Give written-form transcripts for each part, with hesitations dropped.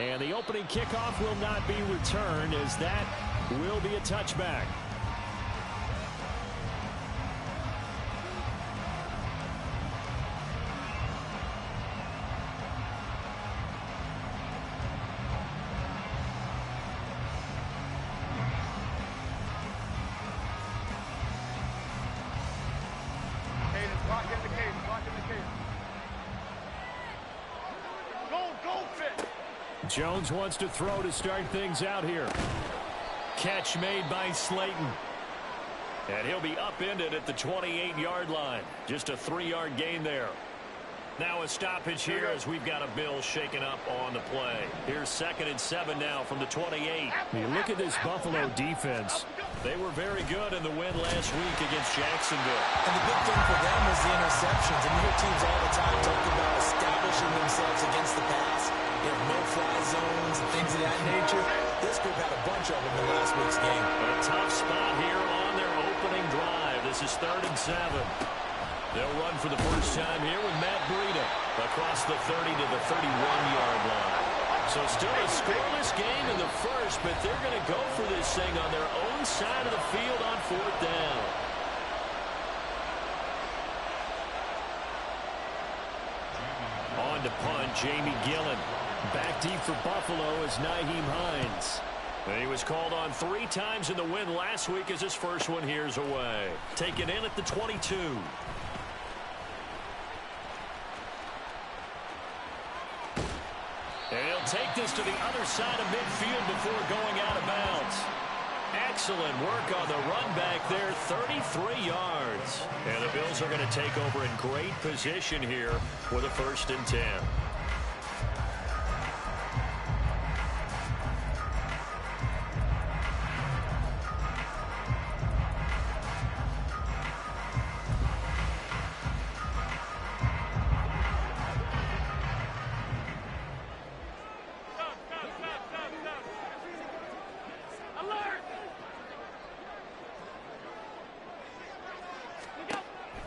And the opening kickoff will not be returned, as that will be a touchback. Jones wants to throw to start things out here. Catch made by Slayton. And he'll be upended at the 28-yard line. Just a 3-yard gain there. Now a stoppage here as we've got a Bill shaken up on the play. Here's 2nd and 7 now from the 28. You look at this Buffalo defense. They were very good in the win last week against Jacksonville. And the big thing for them was the interceptions. And you hear teams all the time talking about establishing themselves against the pass. You have no-fly zones and things of that nature. This group had a bunch of them in last week's game. A tough spot here on their opening drive. This is 3rd and 7. They'll run for the first time here with Matt Breida across the 30 to the 31-yard line. So still a scoreless game in the first, but they're going to go for this thing on their own side of the field on 4th down. On to punt, Jamie Gillen. Back deep for Buffalo is Nyheim Hines. He was called on 3 times in the win last week as his first one here's away. Taken in at the 22. And he'll take this to the other side of midfield before going out of bounds. Excellent work on the run back there, 33 yards. And the Bills are going to take over in great position here with a 1st and 10.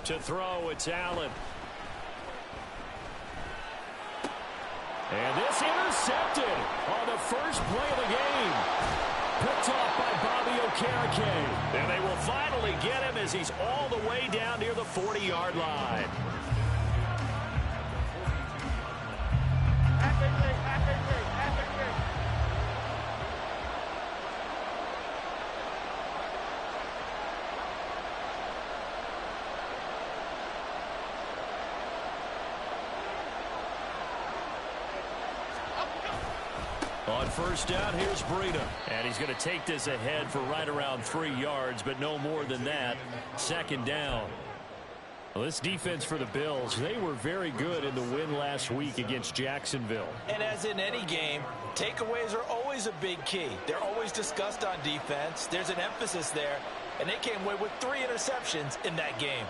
To throw, it's Allen. And this intercepted on the first play of the game. Picked off by Bobby Okereke. And they will finally get him as he's all the way down near the 40-yard line. On 1st down, here's Breida. And he's going to take this ahead for right around 3 yards, but no more than that. 2nd down. Well, this defense for the Bills, they were very good in the win last week against Jacksonville. And as in any game, takeaways are always a big key. They're always discussed on defense. There's an emphasis there, and they came away with 3 interceptions in that game.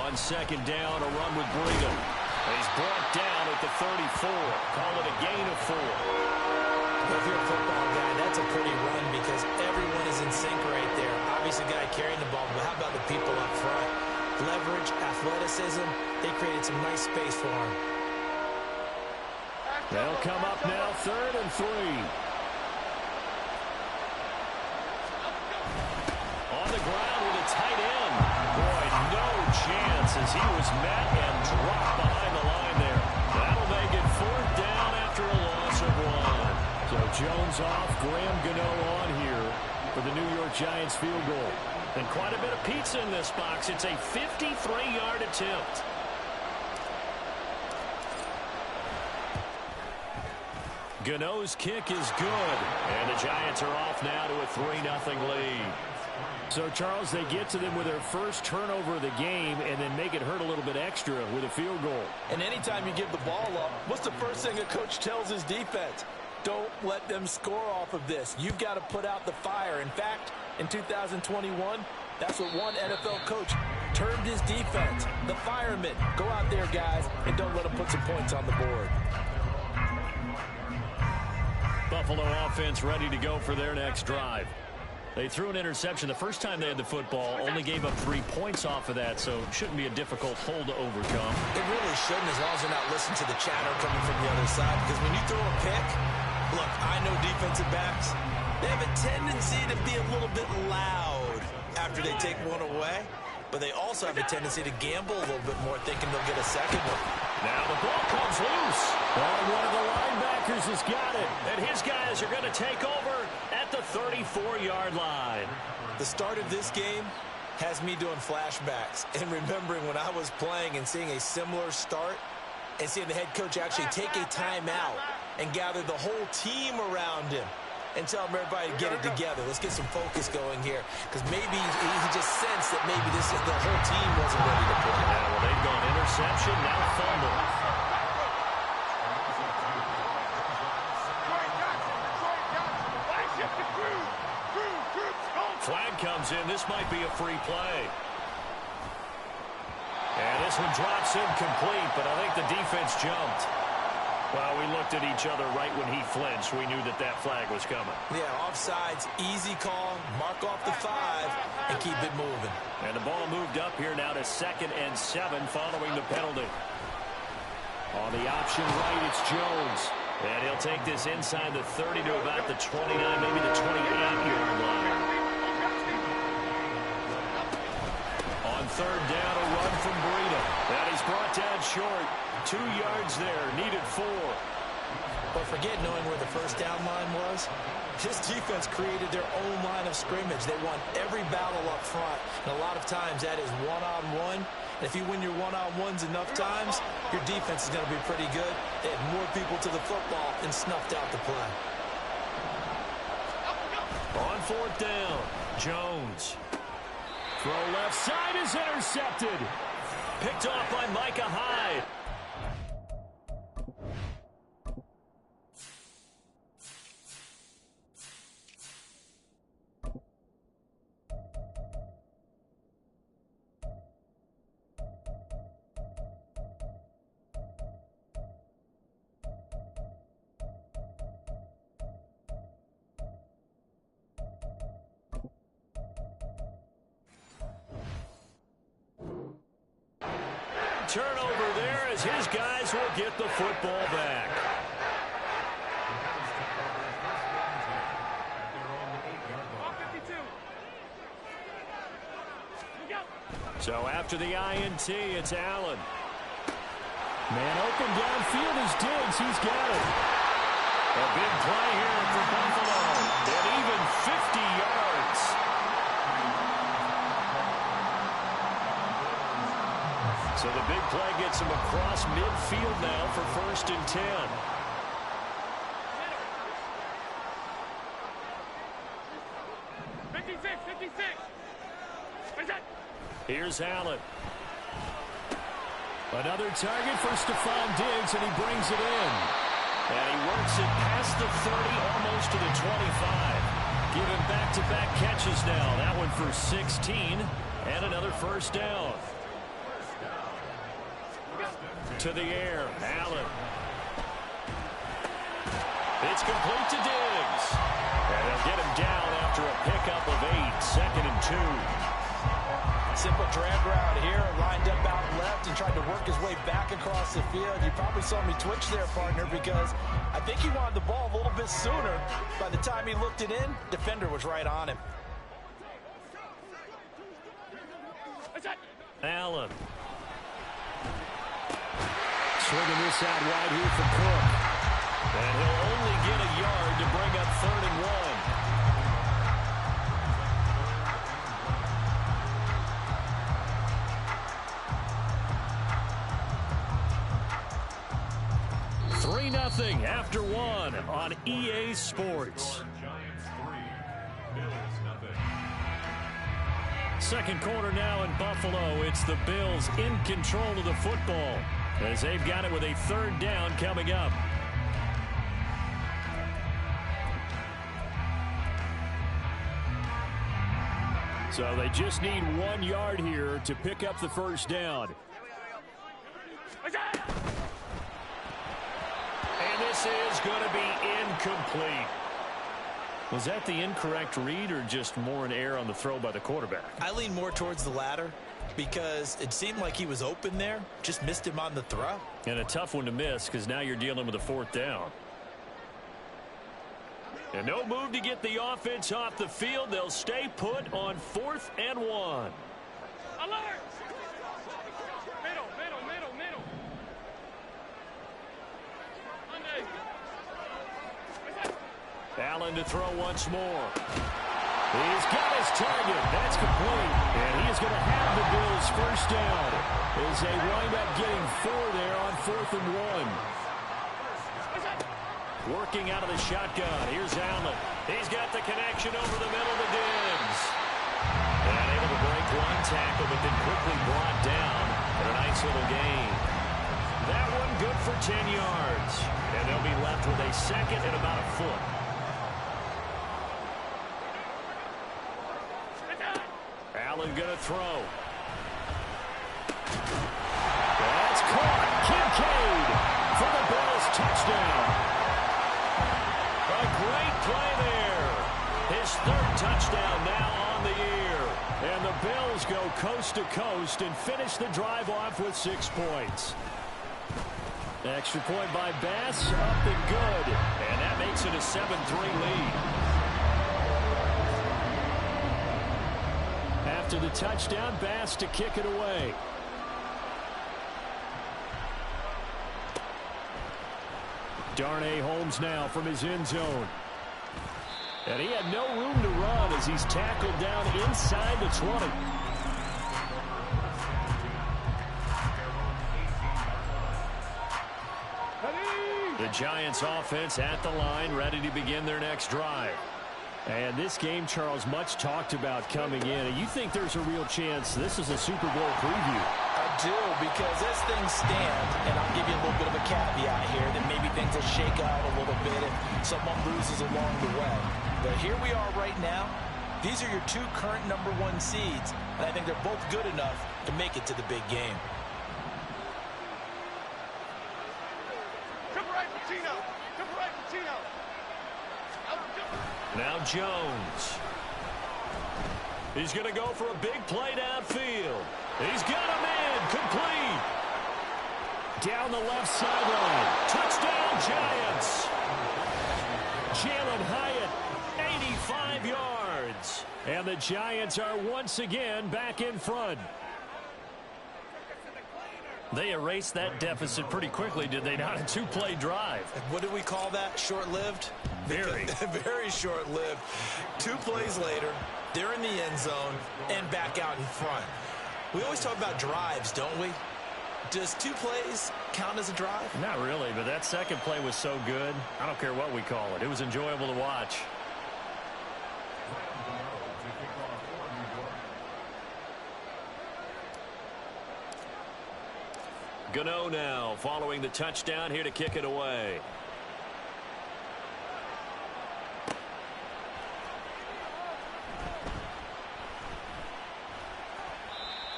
On 2nd down, a run with Breida. He's brought down at the 34. Call it a gain of 4. If you're a football guy, that's a pretty run because everyone is in sync right there. Obviously, the guy carrying the ball, but how about the people up front? Leverage, athleticism, they created some nice space for him. They'll come up now, 3rd and 3. On the ground with a tight end. Boy, no chance as he was met and dropped behind the line there. That'll make it 4th down after a loss of 1. So Jones off, Graham Gano on here for the New York Giants field goal. And quite a bit of pizza in this box. It's a 53-yard attempt. Gano's kick is good. And the Giants are off now to a 3-0 lead. So, Charles, they get to them with their first turnover of the game and then make it hurt a little bit extra with a field goal. And anytime you give the ball up, what's the first thing a coach tells his defense? Don't let them score off of this. You've got to put out the fire. In fact, in 2021, that's what one NFL coach termed his defense, the firemen. Go out there, guys, and don't let them put some points on the board. Buffalo offense ready to go for their next drive. They threw an interception the first time they had the football, only gave up 3 points off of that, so shouldn't be a difficult hole to overcome. It really shouldn't, as long as they're not listening to the chatter coming from the other side, because when you throw a pick, look, I know defensive backs, they have a tendency to be a little bit loud after they take one away, but they also have a tendency to gamble a little bit more, thinking they'll get a second one. Now the ball comes loose. And one of the linebackers has got it. And his guys are going to take over at the 34-yard line. The start of this game has me doing flashbacks and remembering when I was playing and seeing a similar start and seeing the head coach actually take a timeout and gather the whole team around him and tell everybody to get it together. Let's get some focus going here, because maybe he just sensed that maybe the whole team wasn't ready to play. Yeah, well, they've gone interception, now fumble. Flag comes in. This might be a free play. And this one drops incomplete, but I think the defense jumped. Well, we looked at each other right when he flinched. We knew that that flag was coming. Yeah, offsides, easy call, mark off the 5, and keep it moving. And the ball moved up here now to 2nd and 7 following the penalty. On the option right, it's Jones. And he'll take this inside the 30 to about the 29, maybe the 28-yard line. On 3rd down, a run from Breida. And he's brought down short. 2 yards there, needed 4. But forget knowing where the first down line was. This defense created their own line of scrimmage. They won every battle up front. And a lot of times that is one-on-one. And if you win your one-on-ones enough times, your defense is going to be pretty good. They had more people to the football and snuffed out the play. On 4th down, Jones. Throw left side is intercepted. Picked off by Micah Hyde. Turnover there as his guys will get the football back. So after the INT, it's Allen. Man open downfield is Diggs. He's got it. A big play here for Buffalo. And even 50 yards. So the big play gets him across midfield now for 1st and 10. Here's Allen. Another target for Stephon Diggs, and he brings it in. And he works it past the 30, almost to the 25. Giving back-to-back catches now. That one for 16, and another 1st down. To the air, Allen. It's complete to Diggs. And they'll get him down after a pickup of 8, 2nd and 2. Simple drag route here, lined up out left and tried to work his way back across the field. You probably saw me twitch there, partner, because I think he wanted the ball a little bit sooner. By the time he looked it in, defender was right on him. Allen. Swinging this out wide here for Cook. And he'll only get a yard to bring up 3rd and 1. Nothing after 1 on EA Sports. Second quarter now in Buffalo. It's the Bills in control of the football as they've got it with a 3rd down coming up. So they just need 1 yard here to pick up the 1st down. And this is going to be incomplete. Was that the incorrect read or just more an error on the throw by the quarterback? I lean more towards the latter because it seemed like he was open there, just missed him on the throw. And a tough one to miss because now you're dealing with a fourth down. And no move to get the offense off the field. They'll stay put on 4th and 1. Alert! Middle. Allen to throw once more. He's got his target. That's complete. And he is going to have the Bills first down as they wind up getting 4 there on 4th and 1. Working out of the shotgun. Here's Allen. He's got the connection over the middle to Diggs. And able to break one tackle, but then quickly brought down for a nice little gain. That one good for 10 yards. And they'll be left with a second and about a foot. Allen gonna throw. That's caught. Kincaid for the Bills touchdown. A great play there. His 3rd touchdown now on the year. And the Bills go coast to coast and finish the drive off with 6 points. Extra point by Bass, up and good. And that makes it a 7-3 lead. After the touchdown, Bass to kick it away. Darnay Holmes now from his end zone. And he had no room to run as he's tackled down inside the 20. The Giants offense at the line, ready to begin their next drive. And this game, Charles, much talked about coming in. And you think there's a real chance this is a Super Bowl preview? I do, because as things stand, and I'll give you a little bit of a caveat here, that maybe things will shake out a little bit if someone loses along the way. But here we are right now. These are your 2 current #1 seeds, and I think they're both good enough to make it to the big game. Now Jones. He's going to go for a big play downfield. He's got a man complete. Down the left sideline. Touchdown, Giants. Jalen Hyatt, 85 yards. And the Giants are once again back in front. They erased that deficit pretty quickly, did they not? A 2-play drive. What do we call that? Short-lived? Very. Very short-lived. 2 plays later, they're in the end zone and back out in front. We always talk about drives, don't we? Does 2 plays count as a drive? Not really, but that second play was so good. I don't care what we call it. It was enjoyable to watch. Gano now following the touchdown here to kick it away.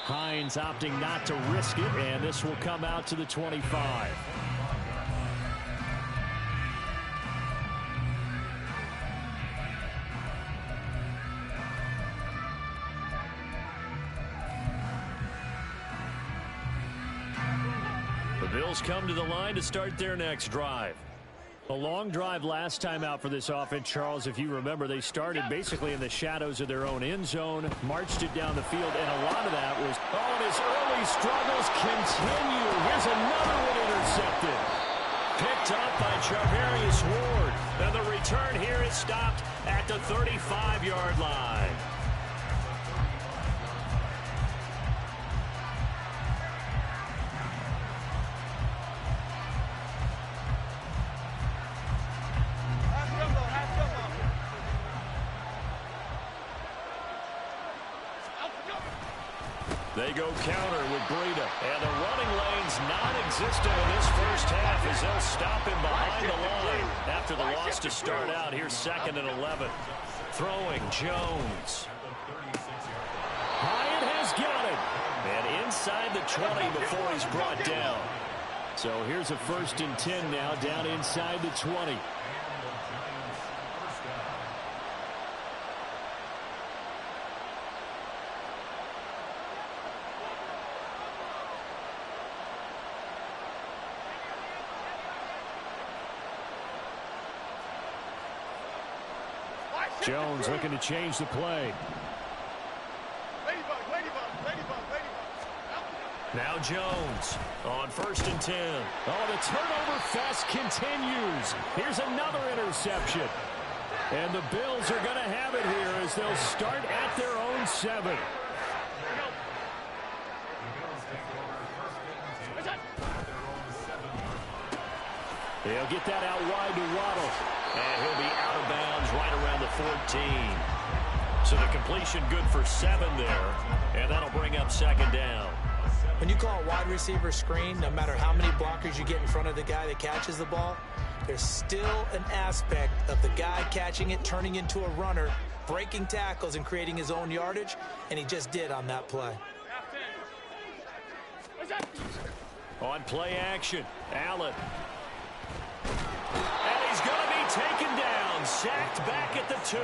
Hines opting not to risk it, and this will come out to the 25. The Bills come to the line to start their next drive. A long drive last time out for this offense, Charles. If you remember, they started basically in the shadows of their own end zone, marched it down the field, and a lot of that was, and his early struggles continue. Here's another one intercepted. Picked up by Charvarius Ward. And the return here is stopped at the 35-yard line. They go counter with Breida. And the running lane's non-existent in this first half as they'll stop him behind the line after the loss to start out. Here's 2nd and 11. Throwing Jones. Hyatt has got it. And inside the 20 before he's brought down. So here's a 1st and 10 now down inside the 20. Jones looking to change the play. Now Jones on 1st and 10. Oh, the turnover fest continues. Here's another interception. And the Bills are going to have it here as they'll start at their own 7. He'll get that out wide to Waddle. And he'll be out of bounds right around the 14. So the completion good for 7 there. And that'll bring up 2nd down. When you call a wide receiver screen, no matter how many blockers you get in front of the guy that catches the ball, there's still an aspect of the guy catching it, turning into a runner, breaking tackles and creating his own yardage, and he just did on that play. On play action, Allen. And he's going to be taken down, sacked back at the 2.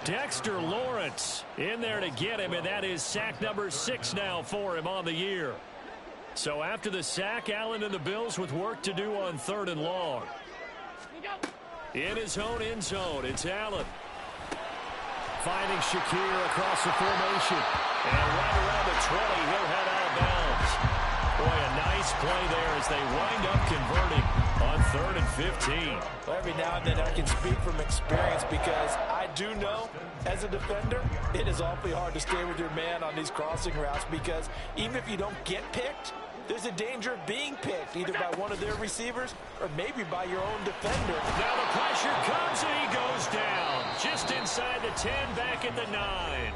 Dexter Lawrence in there to get him, and that is sack number 6 now for him on the year. So after the sack, Allen and the Bills with work to do on 3rd and long. In his own end zone, it's Allen. Finding Shakir across the formation. And right around the 20, he'll head out of bounds. Boy, a nice play there as they wind up converting on 3rd and 15. Well, every now and then I can speak from experience because I do know as a defender it is awfully hard to stay with your man on these crossing routes because even if you don't get picked, there's a danger of being picked either by one of their receivers or maybe by your own defender. Now the pressure comes and he goes down just inside the 10, back at the 9.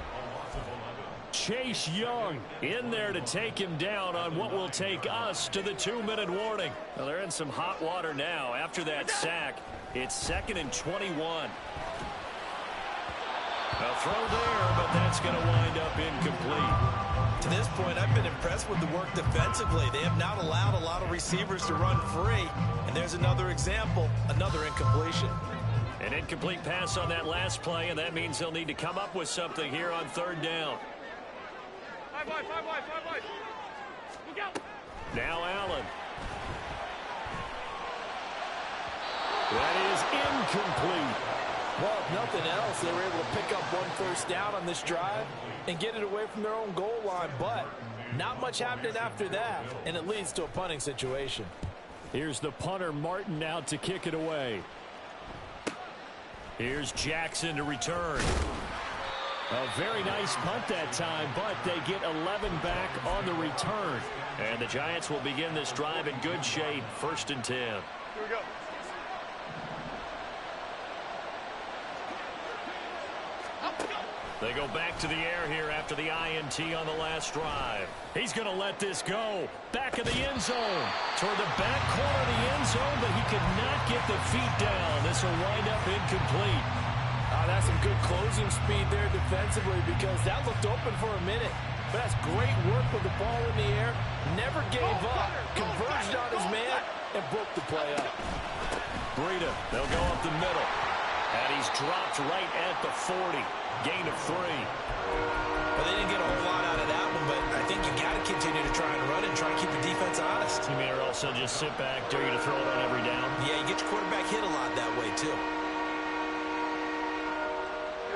Chase Young in there to take him down on what will take us to the 2-minute warning. Well, they're in some hot water now after that sack. It's 2nd and 21. A throw there, but that's going to wind up incomplete. To this point, I've been impressed with the work defensively. They have not allowed a lot of receivers to run free. And there's another example, another incompletion. An incomplete pass on that last play, and that means they'll need to come up with something here on 3rd down. Now Allen. That is incomplete. Well, if nothing else, they were able to pick up 1 first down on this drive and get it away from their own goal line. But not much happening after that, and it leads to a punting situation. Here's the punter, Martin, out to kick it away. Here's Jackson to return. A very nice punt that time, but they get 11 back on the return. And the Giants will begin this drive in good shape, 1st and 10. Here we go. They go back to the air here after the INT on the last drive. He's going to let this go. Back of the end zone. Toward the back corner of the end zone, but he could not get the feet down. This will wind up incomplete. That's some good closing speed there defensively because that looked open for a minute. But that's great work with the ball in the air. Never gave up. Converged on his man and broke the play up. Breida, they'll go up the middle. And he's dropped right at the 40. Gain of 3. Well, they didn't get a whole lot out of that one, but I think you got to continue to try and run and try and keep the defense honest. You mean or also just sit back, dare you to throw it on every down? Yeah, you get your quarterback hit a lot that way, too.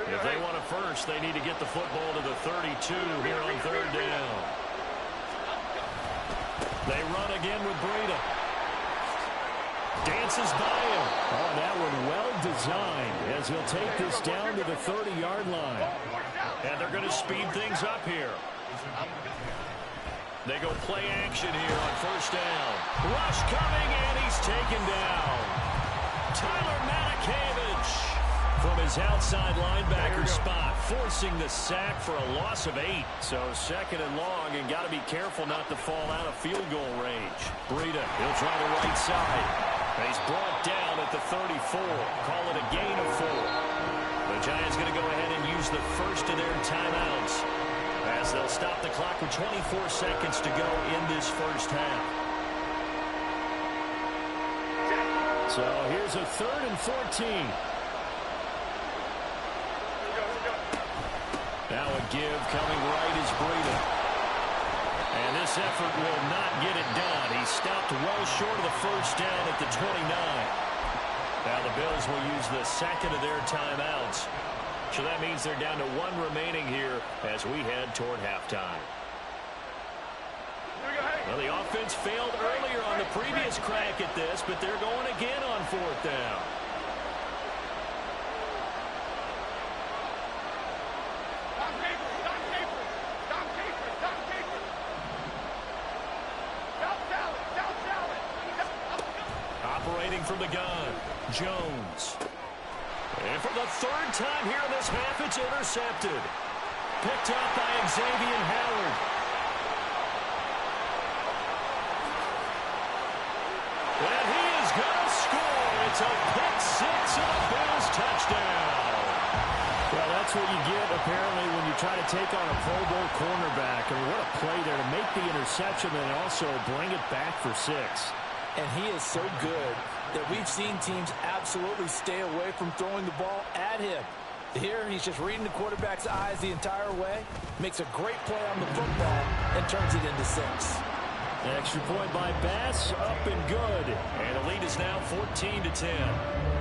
If they want a first, they need to get the football to the 32 here on 3rd down. They run again with Breida. Dances by him. Oh, that one well designed as he'll take this down to the 30-yard line. And they're going to speed things up here. They go play action here on 1st down. Rush coming, and he's taken down. Tyler Matakevich from his outside linebacker spot, forcing the sack for a loss of 8. So 2nd and long, and got to be careful not to fall out of field goal range. Breida, he'll try the right side. And he's brought down at the 34. Call it a gain of 4. The Giants going to go ahead and use the first of their timeouts as they'll stop the clock with 24 seconds to go in this first half. So here's a 3rd and 14. Now a give coming right is Breida. And this effort will not get it done. He stopped well short of the first down at the 29. Now the Bills will use the second of their timeouts. So that means they're down to one remaining here as we head toward halftime. Well, the offense failed earlier on the previous crack at this, but they're going again on fourth down. Operating from the gun, Jones. And for the third time here in this half, it's intercepted. Picked up by Xavier Howard. And he is going to score. It's a pick six and a Bills touchdown. Well, that's what you get, apparently, when you try to take on a Pro Bowl cornerback. I mean, what a play there to make the interception and also bring it back for 6. And he is so good that we've seen teams absolutely stay away from throwing the ball at him. Here, he's just reading the quarterback's eyes the entire way, makes a great play on the football, and turns it into 6. Extra point by Bass, up and good. And the lead is now 14-10.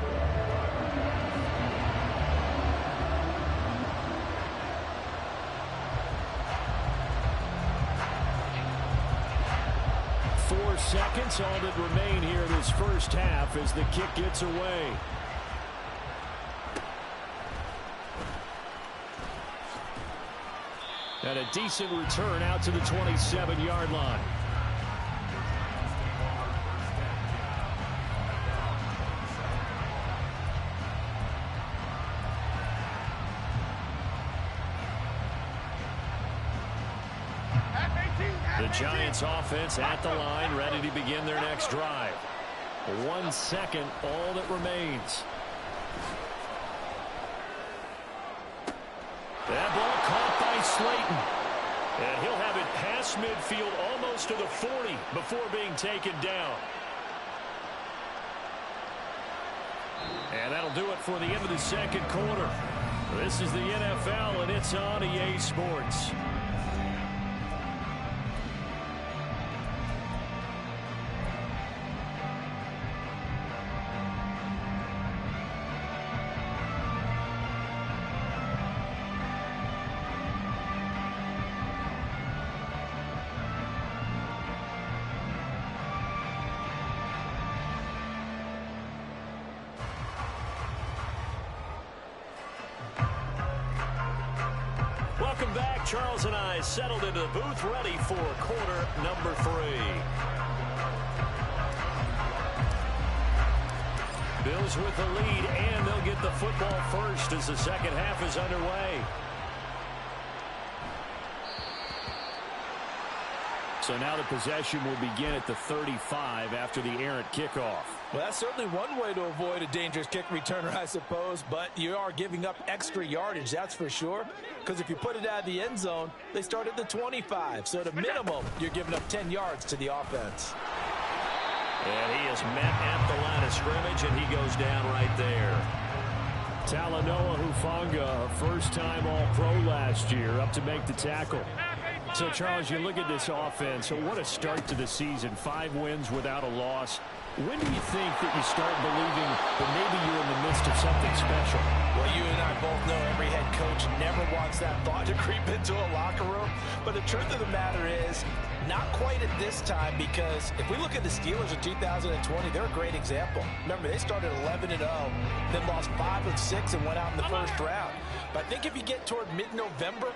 Seconds, all that remain here in this first half as the kick gets away. And a decent return out to the 27-yard line. The Giants offense at the line, ready to begin their next drive. 1 second, all that remains. That ball caught by Slayton. And he'll have it past midfield almost to the 40 before being taken down. And that'll do it for the end of the second quarter. This is the NFL, and it's on EA Sports. Welcome back. Charles and I settled into the booth, ready for quarter number 3. Bills with the lead, and they'll get the football first as the second half is underway. So now the possession will begin at the 35 after the errant kickoff. Well, that's certainly one way to avoid a dangerous kick returner, I suppose, but you are giving up extra yardage, that's for sure, because if you put it out of the end zone, they start at the 25, so at a minimum, you're giving up 10 yards to the offense. And he is met at the line of scrimmage, and he goes down right there. Talanoa Hufanga, a first-time All-Pro last year, up to make the tackle. So, Charles, you look at this offense, so what a start to the season. 5 wins without a loss. When do you think that you start believing that maybe you're in the midst of something special? Well, you and I both know every head coach never wants that thought to creep into a locker room. But the truth of the matter is, not quite at this time, because if we look at the Steelers in 2020, they're a great example. Remember, they started 11-0, then lost 5 of 6 and went out in the first round. But I think if you get toward mid-November,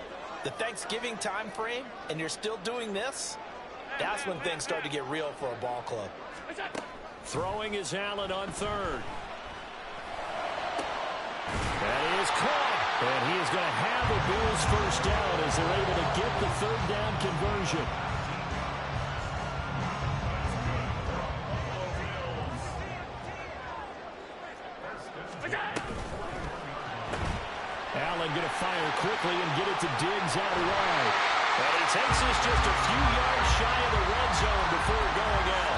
the Thanksgiving time frame, and you're still doing this, that's when things start to get real for a ball club. Throwing is Allen on third. That is caught. And he is going to have the Bills first down as they're able to get the third down conversion. Allen going to fire quickly and get it to Diggs out wide. And he takes this just a few yards shy of the red zone before going out.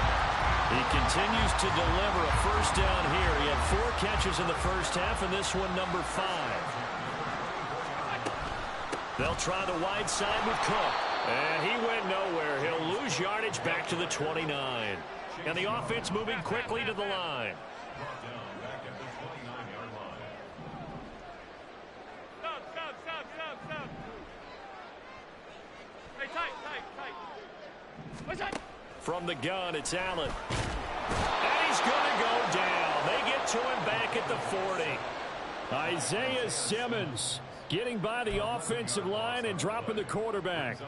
He continues to deliver a first down here. He had 4 catches in the first half, and this one number 5. They'll try the wide side with Cook. And he went nowhere. He'll lose yardage back to the 29. And the offense moving quickly to the line. From the gun, it's Allen. And he's going to go down. They get to him back at the 40. Isaiah Simmons getting by the offensive line and dropping the quarterback.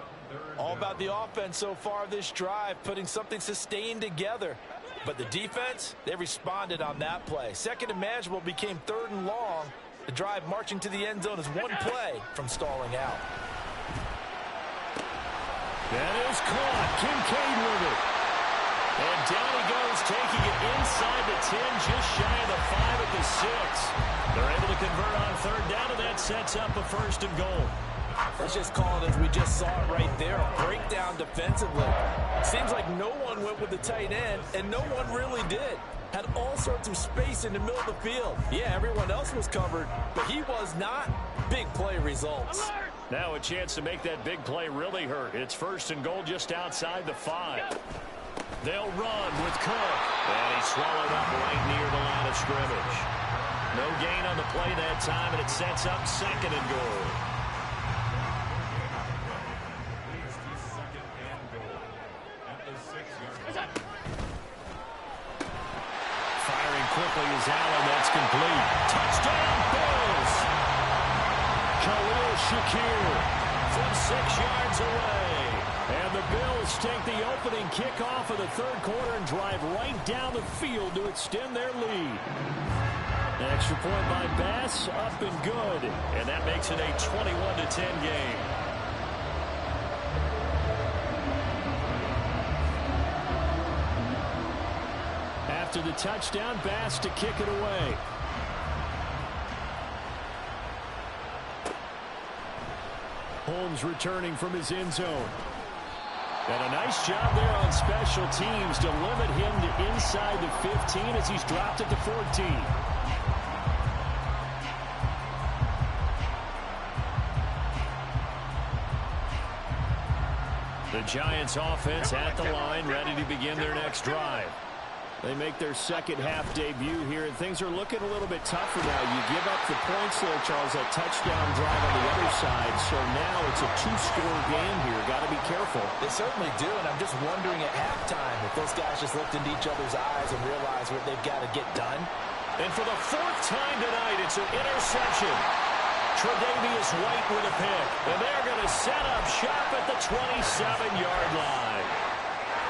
All about the offense so far this drive, putting something sustained together. But the defense, they responded on that play. Second and manageable became third and long. The drive marching to the end zone is one play from stalling out. That is caught. Kincaid with it. And down he goes, taking it inside the 10, just shy of the 5 at the 6. They're able to convert on third down, and that sets up a first and goal. Let's just call it as we just saw it right there, a breakdown defensively. Seems like no one went with the tight end, and no one really did. Had all sorts of space in the middle of the field. Yeah, everyone else was covered, but he was not. Big play results. Now a chance to make that big play really hurt. It's first and goal just outside the 5. They'll run with Cook. And he's swallowed up right near the line of scrimmage. No gain on the play that time, and it sets up second and goal. Firing quickly is Allen. That's complete. Touchdown, Bills. Khalil Shakir from 6 yards away. And the Bills take the opening kickoff of the third quarter and drive right down the field to extend their lead. An extra point by Bass, up and good. And that makes it a 21-10 game. After the touchdown, Bass to kick it away. Holmes returning from his end zone. And a nice job there on special teams to limit him to inside the 15 as he's dropped at the 14. The Giants offense at the line, ready to begin their next drive. They make their second half debut here, and things are looking a little bit tougher now. You give up the points there, Charles, that touchdown drive on the other side. So now it's a 2-score game here. Got to be careful. They certainly do, and I'm just wondering at halftime if those guys just looked into each other's eyes and realized what they've got to get done. And for the 4th time tonight, it's an interception. Tre'Davious White with a pick, and they're going to set up shop at the 27-yard line.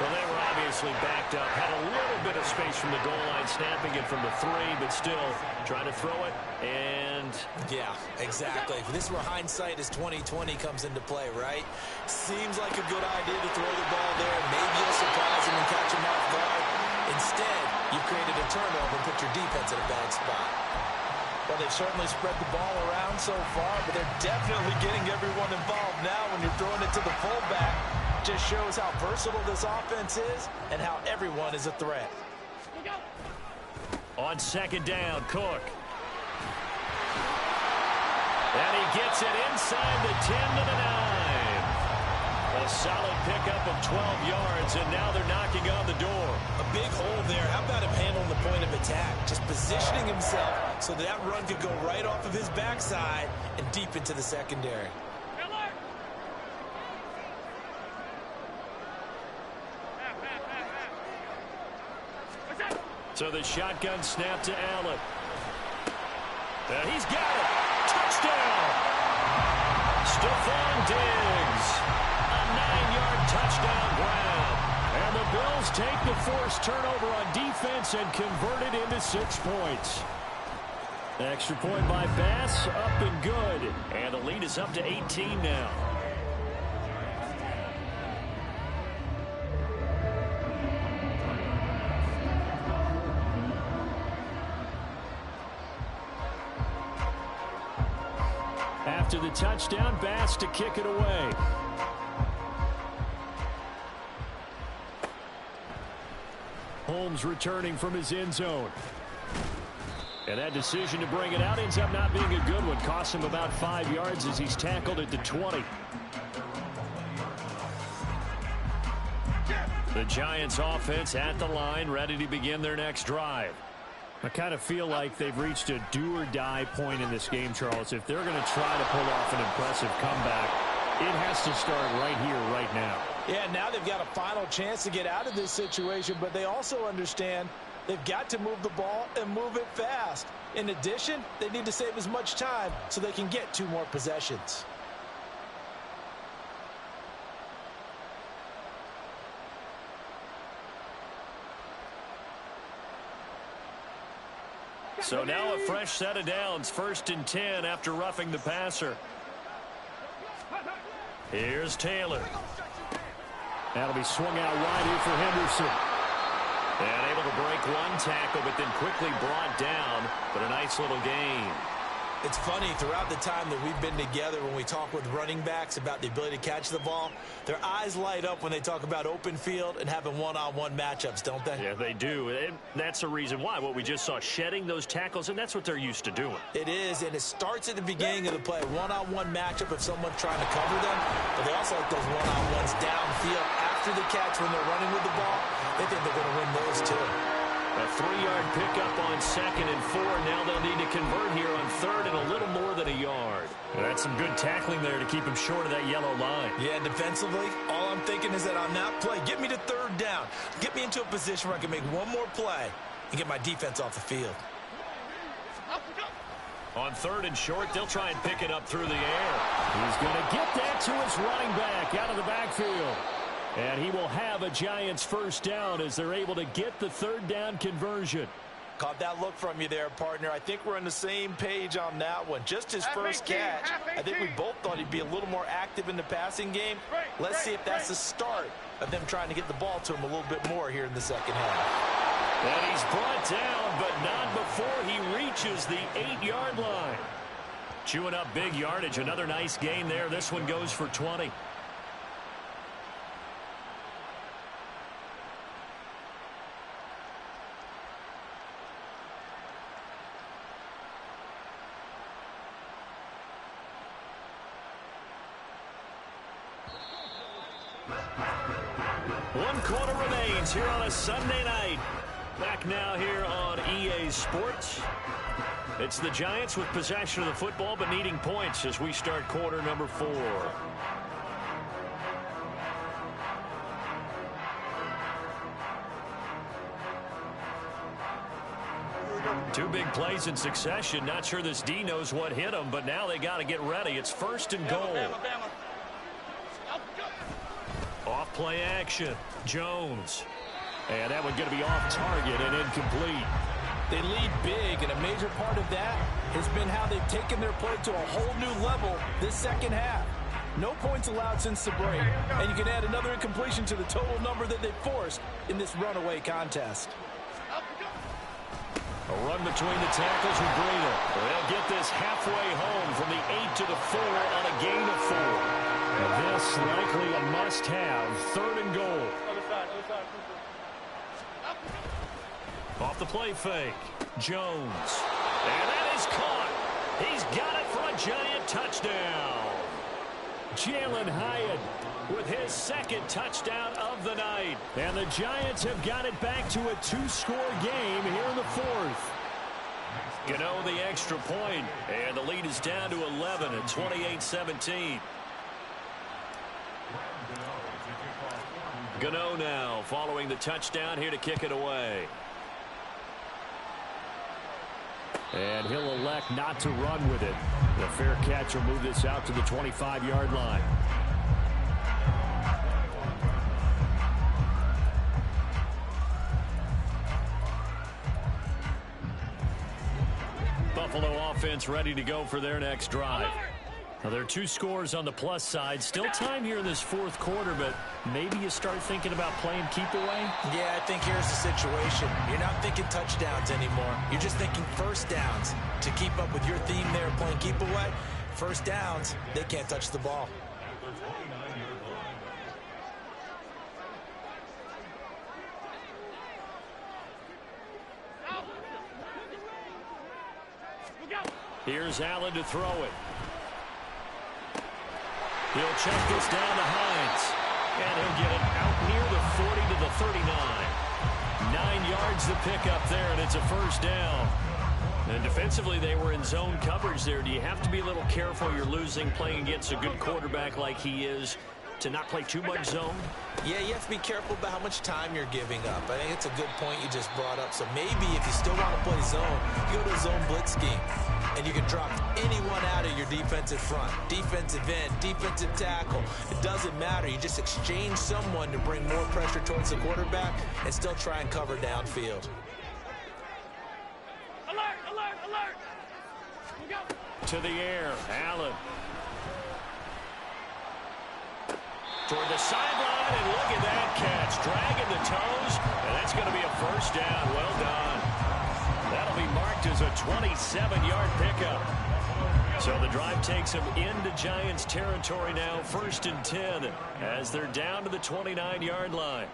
Well, they were obviously backed up, had a little bit of space from the goal line, snapping it from the 3, but still trying to throw it, and... Yeah, exactly. This is where hindsight is 20/20 comes into play, right? Seems like a good idea to throw the ball there. Maybe you'll surprise him and catch him off guard. Instead, you've created a turnover and put your defense in a bad spot. Well, they've certainly spread the ball around so far, but they're definitely getting everyone involved now when you're throwing it to the fullback. Just shows how versatile this offense is and how everyone is a threat. On second down, Cook. And he gets it inside the 10 to the 9. A solid pickup of 12 yards, and now they're knocking on the door. A big hole there. How about him handling the point of attack? Just positioning himself so that run could go right off of his backside and deep into the secondary. So the shotgun snap to Allen. And he's got it. Touchdown. Stephon Diggs. A 9-yard touchdown grab. And the Bills take the forced turnover on defense and convert it into 6 points. Extra point by Bass, up and good. And the lead is up to 18 now. After the touchdown, Bass to kick it away. Holmes returning from his end zone. And that decision to bring it out ends up not being a good one. Costs him about 5 yards as he's tackled at the 20. The Giants offense at the line, ready to begin their next drive. I kind of feel like they've reached a do-or-die point in this game, Charles. If they're going to try to pull off an impressive comeback, it has to start right here, right now. Yeah, now they've got a final chance to get out of this situation, but they also understand they've got to move the ball and move it fast. In addition, they need to save as much time so they can get 2 more possessions. So now a fresh set of downs, 1st and 10 after roughing the passer. Here's Taylor. That'll be swung out wide here for Henderson. And able to break 1 tackle, but then quickly brought down. But a nice little gain. It's funny, throughout the time that we've been together, when we talk with running backs about the ability to catch the ball, their eyes light up when they talk about open field and having one-on-one matchups, don't they? Yeah, they do. And that's the reason why. What we just saw, shedding those tackles, and that's what they're used to doing. It is, and it starts at the beginning of the play. One-on-one matchup if someone's trying to cover them, but they also like those one-on-ones downfield after the catch when they're running with the ball. They think they're going to win those too. A 3-yard pickup on 2nd and 4. Now they'll need to convert here on 3rd and a little more than a yard. That's some good tackling there to keep him short of that yellow line. Yeah, defensively, all I'm thinking is that on that play, get me to 3rd down. Get me into a position where I can make one more play and get my defense off the field. On 3rd and short, they'll try and pick it up through the air. He's going to get that to his running back out of the backfield. And he will have a Giants 1st down as they're able to get the 3rd down conversion. Caught that look from you there, partner. I think we're on the same page on that one. Just his first catch, I think we both thought he'd be a little more active in the passing game. Let's see if that's the start of them trying to get the ball to him a little bit more here in the 2nd half. And he's brought down, but not before he reaches the 8-yard line. Chewing up big yardage. Another nice gain there. This one goes for 20. One quarter remains here on a Sunday night. Back now here on EA Sports. It's the Giants with possession of the football but needing points as we start quarter number 4. Two big plays in succession. Not sure this D knows what hit him, but now they got to get ready. It's 1st and goal. Off play action. Jones. And that one's going to be off target and incomplete. They lead big, and a major part of that has been how they've taken their play to a whole new level this 2nd half. No points allowed since the break, and you can add another incompletion to the total number that they've forced in this runaway contest. A run between the tackles with Breida. They'll get this halfway home from the 8 to the 4 on a gain of 4. And this likely a must-have. 3rd and goal. Off the play fake. Jones. And that is caught. He's got it for a Giant touchdown. Jalen Hyatt with his 2nd touchdown of the night. And the Giants have got it back to a 2-score game here in the 4th. Gano the extra point, and the lead is down to 11 at 28-17. Gano now following the touchdown here to kick it away. And he'll elect not to run with it. The fair catch will move this out to the 25-yard line. Buffalo offense ready to go for their next drive. Now, there are 2 scores on the plus side. Still time here in this 4th quarter, but maybe you start thinking about playing keep away? Yeah, I think here's the situation. You're not thinking touchdowns anymore. You're just thinking 1st downs. To keep up with your theme there, playing keep away, 1st downs, they can't touch the ball. Here's Allen to throw it. He'll check this down to Hines. And he'll get it out near the 40 to the 39. 9 yards the pickup there, and it's a 1st down. And defensively, they were in zone coverage there. Do you have to be a little careful? You're losing, playing against a good quarterback like he is, to not play too much zone? Yeah, you have to be careful about how much time you're giving up. I think it's a good point you just brought up. So maybe if you still want to play zone, you go to a zone blitz scheme. And you can drop anyone out of your defensive front. Defensive end, defensive tackle. It doesn't matter. You just exchange someone to bring more pressure towards the quarterback and still try and cover downfield. Alert, alert, alert. Go. To the air, Allen. Toward the sideline, and look at that catch. Dragging the toes, and that's going to be a first down. Well done. That'll be marked as a 27-yard pickup. So the drive takes them into Giants territory now, 1st and 10, as they're down to the 29-yard line.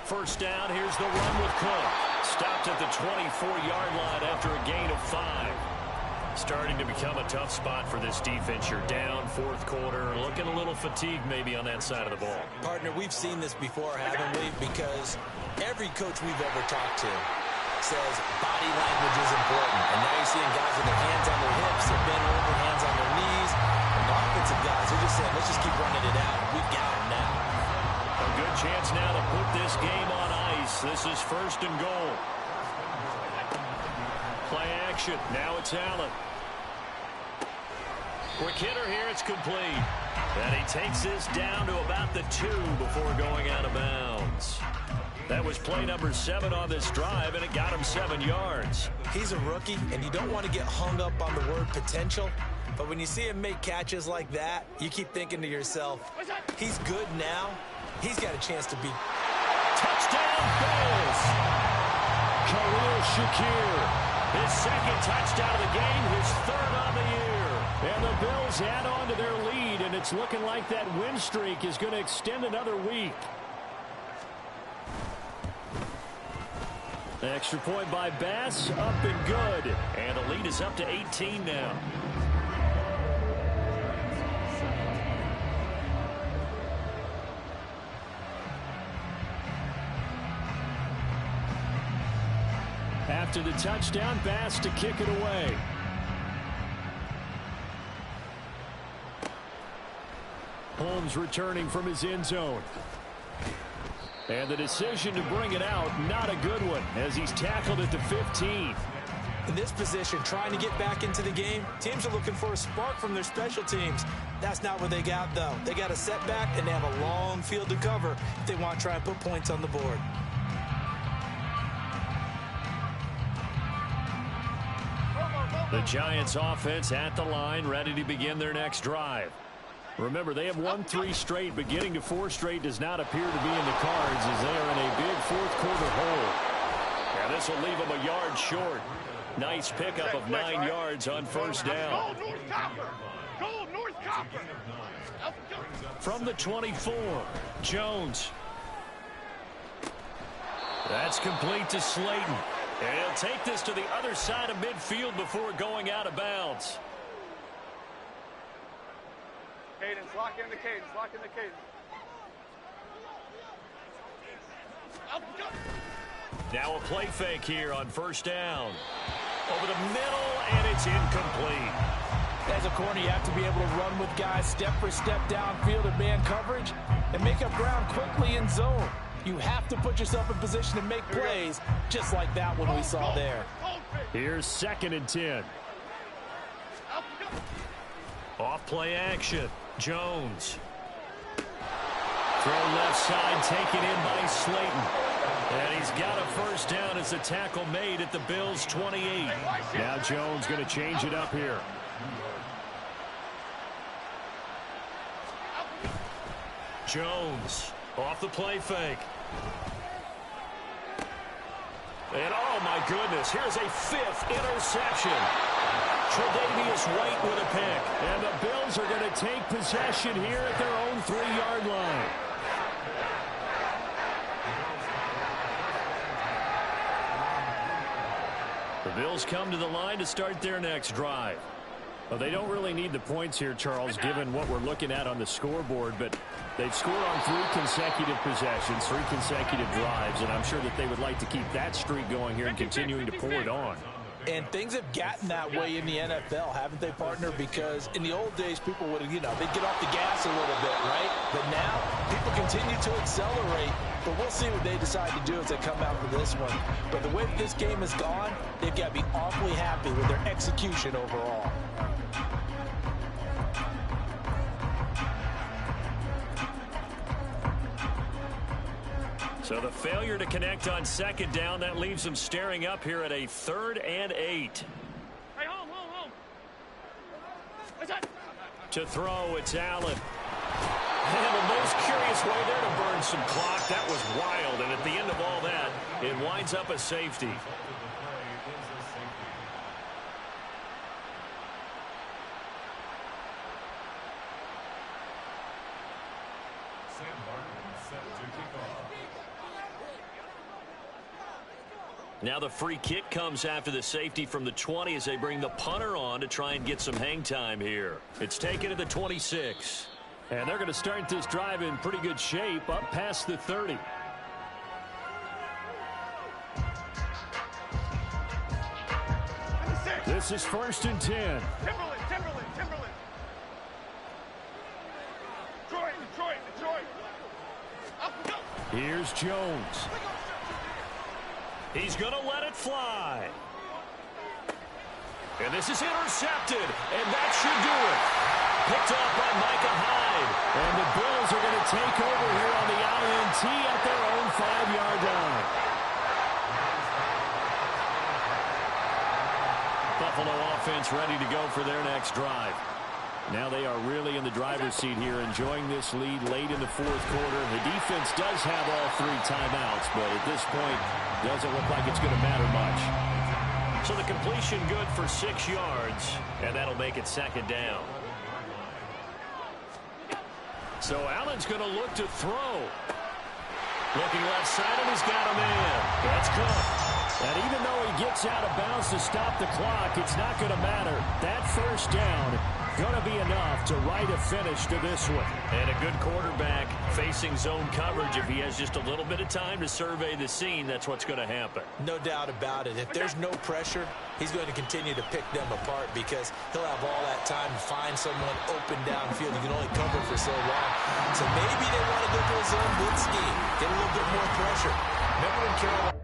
First down, here's the run with Cook. Stopped at the 24-yard line after a gain of 5. Starting to become a tough spot for this defense. You're down 4th quarter, looking a little fatigued maybe on that side of the ball. Partner, we've seen this before, haven't we? Because every coach we've ever talked to says body language is important. And now you're seeing guys with their hands on their hips, they're bent over, hands on their knees. And the offensive guys are just saying, let's just keep running it out. We've got them now. A good chance now to put this game on ice. This is 1st and goal. Play action. Now it's Allen. Quick hitter here. It's complete. And he takes this down to about the 2 before going out of bounds. That was play number 7 on this drive, and it got him 7 yards. He's a rookie, and you don't want to get hung up on the word potential. But when you see him make catches like that, you keep thinking to yourself, he's good now. He's got a chance to be. Touchdown, Bills! Khalil Shakir. His 2nd touchdown of the game, his 3rd on the year. And the Bills add on to their lead, and it's looking like that win streak is going to extend another week. Extra point by Bass, up and good. And the lead is up to 18 now. After the touchdown, Bass to kick it away. Holmes returning from his end zone. And the decision to bring it out, not a good one, as he's tackled at the 15. In this position, trying to get back into the game, teams are looking for a spark from their special teams. That's not what they got, though. They got a setback, and they have a long field to cover if they want to try and put points on the board. The Giants offense at the line, ready to begin their next drive. Remember, they have won 3 straight, but getting to 4 straight does not appear to be in the cards as they are in a big 4th quarter hole. And this will leave them a yard short. Nice pickup of 9 yards on 1st down. From the 24, Jones. That's complete to Slayton. And he'll take this to the other side of midfield before going out of bounds. Cadence, lock in the cadence, lock in the cadence. Now a play fake here on 1st down. Over the middle, and it's incomplete. As a corner, you have to be able to run with guys step for step downfield in man coverage and make up ground quickly in zone. You have to put yourself in position to make plays, just like that one we saw there. Here's 2nd and 10. Off play action. Jones. Throw left side, taken in by Slayton. And he's got a 1st down as the tackle made at the Bills' 28. Now Jones going to change it up here. Jones off the play fake. And oh my goodness, here's a 5th interception. Tre'Davious White with a pick. And the Bills are going to take possession here at their own 3-yard line. The Bills come to the line to start their next drive. Well, they don't really need the points here, Charles, given what we're looking at on the scoreboard, but They've scored on 3 consecutive possessions, 3 consecutive drives, and I'm sure that they would like to keep that streak going here and continuing to pour it on. And things have gotten that way in the NFL, haven't they, partner? Because in the old days, people would, they'd get off the gas a little bit, right? But now, people continue to accelerate. But we'll see what they decide to do as they come out for this one. But the way that this game has gone, they've got to be awfully happy with their execution overall. So the failure to connect on second down, that leaves them staring up here at a 3rd and 8. Hey, home. To throw, it's Allen. And the most curious way there to burn some clock. That was wild, and at the end of all that, it winds up a safety. Now the free kick comes after the safety from the 20 as they bring the punter on to try and get some hang time here. It's taken to the 26. And they're going to start this drive in pretty good shape up past the 30. This is 1st and 10. Timberland. Detroit. Here's Jones. He's going to let it fly. And this is intercepted, and that should do it. Picked off by Micah Hyde. And the Bills are going to take over here on the INT at their own 5-yard line. Buffalo offense ready to go for their next drive. Now they are really in the driver's seat here, enjoying this lead late in the 4th quarter. The defense does have all 3 timeouts, but at this point, doesn't look like it's going to matter much. So the completion good for 6 yards, and that'll make it 2nd down. So Allen's going to look to throw. Looking left side, and he's got a man. That's Cook. And even though he gets out of bounds to stop the clock, it's not going to matter. That 1st down going to be enough to write a finish to this one. And a good quarterback facing zone coverage. If he has just a little bit of time to survey the scene, that's what's going to happen. No doubt about it. If there's no pressure, he's going to continue to pick them apart because he'll have all that time to find someone open downfield. He can only cover for so long. So maybe they want to go to a zone blitz scheme, get a little bit more pressure. Remember when Carolina